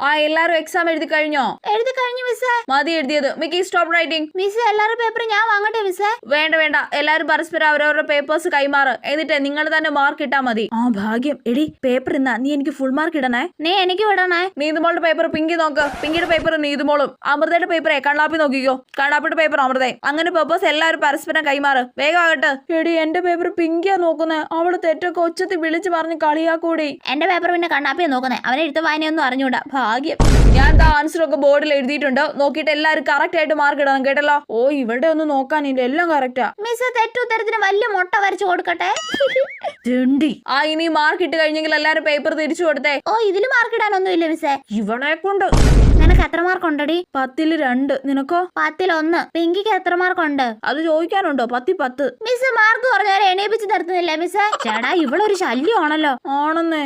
ആ എല്ലാരും എക്സാം എഴുതി കഴിഞ്ഞോ? എഴുതി കഴിഞ്ഞു മിസ്സേ. മതി എഴുതിയത്. Mickey stop writing. മിസ്സേ എല്ലാവരുടെ പേപ്പർ ഞാൻ വാങ്ങട്ടെ മിസ്സേ? വേണ്ട വേണ്ട, എല്ലാരും പരസ്പരം അവരവരുടെ പേപ്പേഴ്സ് കൈമാറ്. എന്നിട്ട് നിങ്ങൾ തന്നെ മാർക്ക് ഇട്ടാ മതി. ആ ഭാഗ്യം. എടി പേപ്പർ ഇന്നാ നീ എനിക്ക് ഫുൾ മാർക്ക് ഇടണേ. നീ എനിക്ക് വിടണേ. നീതുമോളുടെ പേപ്പർ പിങ്കി നോക്ക്. പിങ്കിയുടെ പേപ്പർ നീതുമോളും. അമൃതയുടെ പേപ്പറെ കണ്ണാപ്പി നോക്കിക്കോ. കണ്ണാപ്പിയുടെ പേപ്പർ അമൃതേ. അങ്ങനെ പേപ്പേഴ്സ് എല്ലാവരും പരസ്പരം കൈമാറ്. വേഗം ആകട്ടെ. എടി എന്റെ പേപ്പർ പിങ്കിയാ നോക്കുന്നേ. അവള് തെറ്റൊക്കെ ഒച്ചത്തിൽ വിളിച്ചു പറഞ്ഞ് കളിയാക്കൂടി. എന്റെ പേപ്പർ പിന്നെ കണ്ണാപ്പിയെ നോക്കുന്നേ. അവനെ എഴുത്ത് വായനയൊന്നും അറിഞ്ഞൂടാ. ഭാഗ്യം. ഞാൻ ആൻസർ ഒക്കെ ബോർഡിൽ എഴുതിയിട്ടുണ്ട്. നോക്കിയിട്ട് എല്ലാരും കറക്റ്റ് ആയിട്ട് മാർക്ക് ഇടണം കേട്ടല്ലോ. ഓ ഇവിടെ ഒന്നും നോക്കാനില്ല, എല്ലാം കറക്റ്റാ. മിസ് തെറ്റുത്തരത്തിന് വലിയ മുട്ട വരച്ചു കൊടുക്കട്ടെ. ആ ഇനി മാർക്ക് ഇട്ട് കഴിഞ്ഞെങ്കിൽ എല്ലാരും പേപ്പർ തിരിച്ചു കൊടുത്തേ. ഓ ഇതില് മാർക്ക് ഇടാനൊന്നും ഇല്ല മിസ്സേ. ഇവളെ കൊണ്ട്. നിനക്ക് എത്ര മാർക്ക് ഉണ്ടടി? 10ൽ 2. നിനക്കോ? 10ൽ 1. പിങ്കിക്ക് എത്ര മാർക്ക് ഉണ്ട്? അത് ചോദിക്കാനുണ്ടോ? 10 മിസ് മാർക്ക് കുറഞ്ഞവരെ എണീപ്പിച്ച് നിർത്തുന്നില്ല മിസ്സേ. ചേടാ ഇവളൊരു ശല്യമാണല്ലോ. ആണെന്നേ.